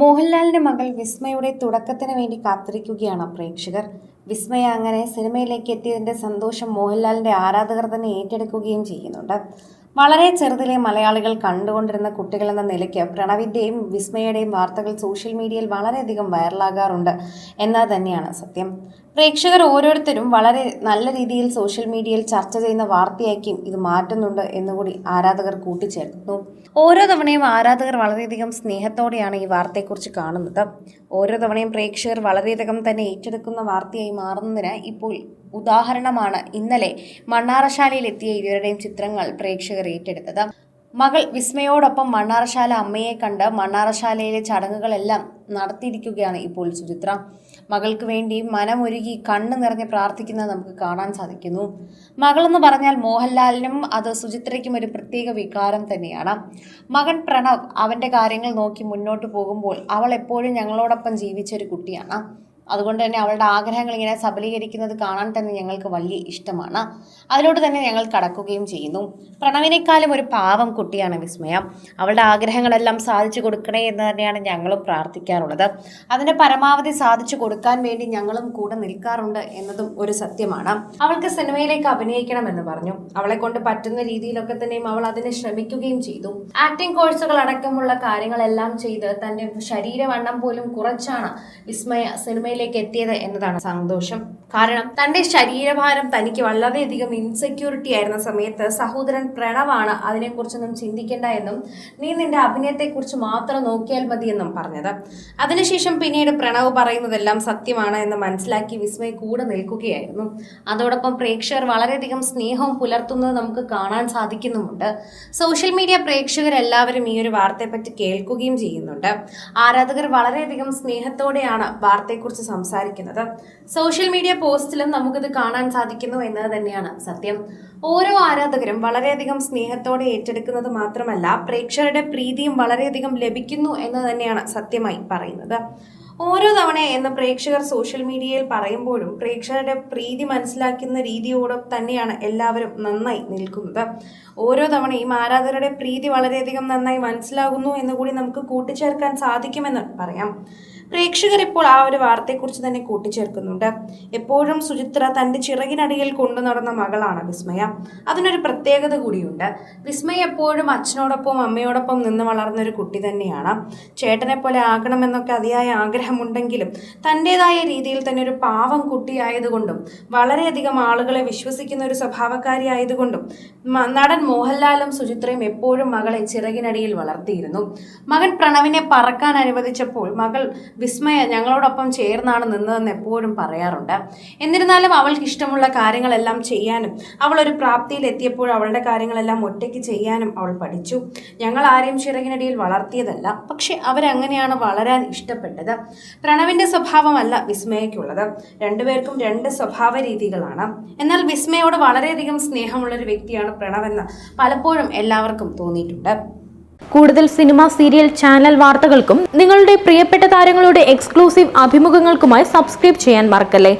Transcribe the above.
മോഹൻലാലിന്റെ മകൾ വിസ്മയുടെ തുടക്കത്തിന് വേണ്ടി കാത്തിരിക്കുകയാണ് പ്രേക്ഷകർ. വിസ്മയ അങ്ങനെ സിനിമയിലേക്ക് എത്തിയതിന്റെ സന്തോഷം മോഹൻലാലിന്റെ ആരാധകർ തന്നെ ഏറ്റെടുക്കുകയും ചെയ്യുന്നുണ്ട്. വളരെ ചെറുതിലെ മലയാളികൾ കണ്ടുകൊണ്ടിരുന്ന കുട്ടികളെന്ന നിലയ്ക്ക് പ്രണവിന്റെയും വിസ്മയുടെയും വാർത്തകൾ സോഷ്യൽ മീഡിയയിൽ വളരെയധികം വൈറലാകാറുണ്ട് എന്നത് തന്നെയാണ് സത്യം. പ്രേക്ഷകർ ഓരോരുത്തരും വളരെ നല്ല രീതിയിൽ സോഷ്യൽ മീഡിയയിൽ ചർച്ച ചെയ്യുന്ന വാർത്തയാക്കിയും ഇത് മാറ്റുന്നുണ്ട് എന്നുകൂടി ആരാധകർ കൂട്ടിച്ചേർക്കുന്നു. ഓരോ തവണയും ആരാധകർ വളരെയധികം സ്നേഹത്തോടെയാണ് ഈ വാർത്തയെക്കുറിച്ച് കാണുന്നത്. ഓരോ തവണയും പ്രേക്ഷകർ വളരെയധികം തന്നെ ഏറ്റെടുക്കുന്ന വാർത്തയായി മാറുന്നതിന് ഇപ്പോൾ ഉദാഹരണമാണ് ഇന്നലെ മണ്ണാറശാലയിൽ എത്തിയ ഇരുവരുടെയും ചിത്രങ്ങൾ പ്രേക്ഷകർ ഏറ്റെടുത്തത്. മകൾ വിസ്മയോടൊപ്പം മണ്ണാറശാല അമ്മയെ കണ്ട് മണ്ണാറശാലയിലെ ചടങ്ങുകളെല്ലാം നടത്തിയിരിക്കുകയാണ് ഇപ്പോൾ സുചിത്ര. മകൾക്ക് വേണ്ടി മനമൊരുകി കണ്ണു നിറഞ്ഞ് പ്രാർത്ഥിക്കുന്നത് നമുക്ക് കാണാൻ സാധിക്കുന്നു. മകളെന്ന് പറഞ്ഞാൽ മോഹൻലാലിനും അത് സുചിത്രയ്ക്കും ഒരു പ്രത്യേക വികാരം തന്നെയാണ്. മകൻ പ്രണവ് അവൻ്റെ കാര്യങ്ങൾ നോക്കി മുന്നോട്ട് പോകുമ്പോൾ അവൾ എപ്പോഴും ഞങ്ങളോടൊപ്പം ജീവിച്ചൊരു കുട്ടിയാണ്. അതുകൊണ്ട് തന്നെ അവളുടെ ആഗ്രഹങ്ങൾ ഇങ്ങനെ സബലീകരിക്കുന്നത് കാണാൻ തന്നെ ഞങ്ങൾക്ക് വലിയ ഇഷ്ടമാണ്. അതിലോട്ട് തന്നെ ഞങ്ങൾ കടക്കുകയും ചെയ്യുന്നു. പ്രണവിനേക്കാളും ഒരു പാവം കുട്ടിയാണ് വിസ്മയ. അവളുടെ ആഗ്രഹങ്ങളെല്ലാം സാധിച്ചു കൊടുക്കണേ എന്ന് തന്നെയാണ് ഞങ്ങളും പ്രാർത്ഥിക്കാറുള്ളത്. അതിൻ്റെ പരമാവധി സാധിച്ചു കൊടുക്കാൻ വേണ്ടി ഞങ്ങളും കൂടെ നിൽക്കാറുണ്ട് എന്നതും ഒരു സത്യമാണ്. അവൾക്ക് സിനിമയിലേക്ക് അഭിനയിക്കണമെന്ന് പറഞ്ഞു. അവളെ കൊണ്ട് പറ്റുന്ന രീതിയിലൊക്കെ തന്നെയും അവൾ അതിന് ശ്രമിക്കുകയും ചെയ്തു. ആക്ടിംഗ് കോഴ്സുകൾ അടക്കമുള്ള കാര്യങ്ങളെല്ലാം ചെയ്ത് തൻ്റെ ശരീരവണ്ണം പോലും കുറച്ചാണ് വിസ്മയ സിനിമയിൽ എത്തിയത് എന്നതാണ് സന്തോഷം. കാരണം തന്റെ ശരീരഭാരം തനിക്ക് വളരെയധികം ഇൻസെക്യൂരിറ്റി ആയിരുന്ന സമയത്ത് സഹോദരൻ പ്രണവാണ് അതിനെക്കുറിച്ചൊന്നും ചിന്തിക്കേണ്ട എന്നും നീ നിന്റെ അഭിനയത്തെക്കുറിച്ച് മാത്രം നോക്കിയാൽ മതി എന്നും പറഞ്ഞത്. അതിനുശേഷം പിന്നീട് പ്രണവ് പറയുന്നതെല്ലാം സത്യമാണ് എന്ന് മനസ്സിലാക്കി വിസ്മയ കൂടെ നിൽക്കുകയായിരുന്നു. അതോടൊപ്പം പ്രേക്ഷകർ വളരെയധികം സ്നേഹവും പുലർത്തുന്നത് നമുക്ക് കാണാൻ സാധിക്കുന്നുമുണ്ട്. സോഷ്യൽ മീഡിയ പ്രേക്ഷകരെല്ലാവരും ഈ ഒരു വാർത്തയെപ്പറ്റി കേൾക്കുകയും ചെയ്യുന്നുണ്ട്. ആരാധകർ വളരെയധികം സ്നേഹത്തോടെയാണ് വാർത്തയെക്കുറിച്ച് സംസാരിക്കുന്നത്. സോഷ്യൽ മീഡിയ പോസ്റ്റിലും നമുക്കിത് കാണാൻ സാധിക്കുന്നു എന്നത് തന്നെയാണ് സത്യം. ഓരോ ആരാധകരും വളരെയധികം സ്നേഹത്തോടെ ഏറ്റെടുക്കുന്നത് മാത്രമല്ല പ്രേക്ഷകരുടെ പ്രീതിയും വളരെയധികം ലഭിക്കുന്നു എന്ന് തന്നെയാണ് സത്യമായി പറയുന്നത്. ഓരോ തവണ എന്ന് പ്രേക്ഷകർ സോഷ്യൽ മീഡിയയിൽ പറയുമ്പോഴും പ്രേക്ഷകരുടെ പ്രീതി മനസ്സിലാക്കുന്ന രീതിയോടെ തന്നെയാണ് എല്ലാവരും നന്നായി നിൽക്കുന്നത്. ഓരോ തവണയും ആരാധകരുടെ പ്രീതി വളരെയധികം നന്നായി മനസ്സിലാകുന്നു എന്ന് കൂടി നമുക്ക് കൂട്ടിച്ചേർക്കാൻ സാധിക്കുമെന്ന് പറയാം. പ്രേക്ഷകർ ഇപ്പോൾ ആ ഒരു വാർത്തയെക്കുറിച്ച് തന്നെ കൂട്ടിച്ചേർക്കുന്നുണ്ട്. എപ്പോഴും സുചിത്ര തൻ്റെ ചിറകിനടിയിൽ കൊണ്ടു നടന്ന മകളാണ് വിസ്മയ. അതിനൊരു പ്രത്യേകത കൂടിയുണ്ട്. വിസ്മയ എപ്പോഴും അച്ഛനോടൊപ്പം അമ്മയോടൊപ്പം നിന്ന് വളർന്നൊരു കുട്ടി തന്നെയാണ്. ചേട്ടനെ പോലെ ആകണമെന്നൊക്കെ അതിയായ ആഗ്രഹമുണ്ടെങ്കിലും തൻ്റെതായ രീതിയിൽ തന്നെ ഒരു പാവം കുട്ടിയായതുകൊണ്ടും വളരെയധികം ആളുകളെ വിശ്വസിക്കുന്ന ഒരു സ്വഭാവക്കാരി ആയതുകൊണ്ടും നടൻ മോഹൻലാലും സുചിത്രയും എപ്പോഴും മകളെ ചിറകിനടിയിൽ വളർത്തിയിരുന്നു. മകൻ പ്രണവിനെ പറക്കാൻ അനുവദിച്ചപ്പോൾ മകൾ വിസ്മയ ഞങ്ങളോടൊപ്പം ചേർന്നാണ് നിന്നതെന്ന് എപ്പോഴും പറയാറുണ്ട്. എന്നിരുന്നാലും അവൾക്ക് ഇഷ്ടമുള്ള കാര്യങ്ങളെല്ലാം ചെയ്യാനും അവൾ ഒരു പ്രാപ്തിയിൽ എത്തിയപ്പോൾ അവളുടെ കാര്യങ്ങളെല്ലാം ഒറ്റയ്ക്ക് ചെയ്യാനും അവൾ പഠിച്ചു. ഞങ്ങൾ ആരെയും ചിറകിനടിയിൽ വളർത്തിയതല്ല, പക്ഷെ അവരങ്ങനെയാണ് വളരാൻ ഇഷ്ടപ്പെട്ടത്. പ്രണവിൻ്റെ സ്വഭാവമല്ല വിസ്മയക്കുള്ളത്. രണ്ടുപേർക്കും രണ്ട് സ്വഭാവ രീതികളാണ്. എന്നാൽ വിസ്മയോട് വളരെയധികം സ്നേഹമുള്ളൊരു വ്യക്തിയാണ് പ്രണവെന്ന് പലപ്പോഴും എല്ലാവർക്കും തോന്നിയിട്ടുണ്ട്. കൂടുതൽ സിനിമ, സീരിയൽ, ചാനൽ വാർത്തകൾക്കും നിങ്ങളുടെ പ്രിയപ്പെട്ട താരങ്ങളുടെ എക്സ്ക്ലൂസീവ് അഭിമുഖങ്ങൾക്കുമായി സബ്സ്ക്രൈബ് ചെയ്യാൻ മറക്കല്ലേ.